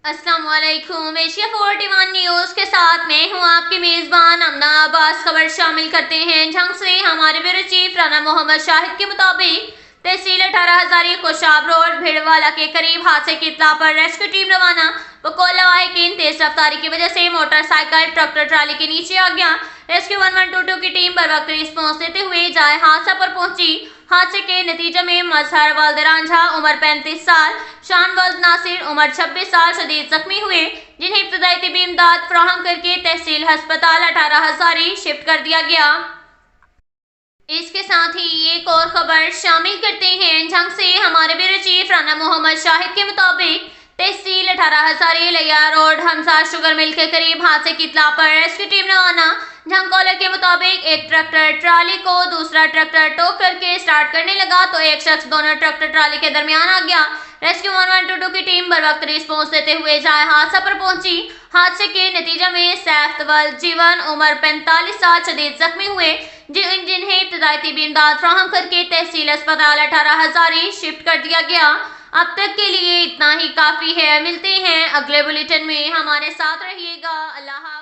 अस्सलाम वालेकुम। Asia 41 news के साथ मैं हूं आपकी मेजबान अमना अब्बास। खबर शामिल करते हैं झंग से। हमारे ब्यूरो चीफ राना मोहम्मद शाहिद के मुताबिक तहसील 18 हजारी कोशाब रोड भिड़वाला के करीब हादसे की इत्तला पर रेस्क्यू टीम रवाना। बकौल लावाहिकीन तेज रफ्तारी की वजह से मोटरसाइकिल ट्रैक्टर ट्राली के नीचे आ गया। रेस्क्यू 1122 की टीम बर वक्त रिस्पॉन्स देते हुए जाए हादसा पर पहुंची। हादसे के नतीजे में मजहर वल्द रांझा उम्र 35 साल, शान वल्द नासिर उम्र 26 साल शदीद जख्मी हुए, जिन्हें इब्तदाई तिबी इमदाद फराहम करके तहसील अस्पताल 18 हजारी शिफ्ट कर दिया गया। इसके साथ ही एक और खबर शामिल करते हैं झंग से। हमारे ब्यूरो चीफ राना मोहम्मद शाहिद के मुताबिक तहसील 18 हजारी लिया रोड हमजा शुगर मिल के करीब हादसे की इत्तला पर रेस्क्यू टीम रवाना। झंग कॉलर के मुताबिक एक ट्रैक्टर ट्राली को दूसरा ट्रैक्टर टो करके स्टार्ट करने लगा तो एक शख्स दोनों ट्रैक्टर ट्राली के दरमियान आ गया। रेस्क्यू 1122 की टीम बर वक्त रिस्पॉन्स देते हुए जाए हादसा पर पहुंची। हादसे के नतीजे में सैफ वल्द जीवन उम्र 45 साल शदीद जख्मी हुए, जिन्हें इब्तदाई तिबी इमदाद फराहम करके तहसील अस्पताल 18 हजारी शिफ्ट कर दिया गया। अब तक के लिए इतना ही काफी है। मिलते हैं अगले बुलेटिन में, हमारे साथ रहिएगा। अल्लाह।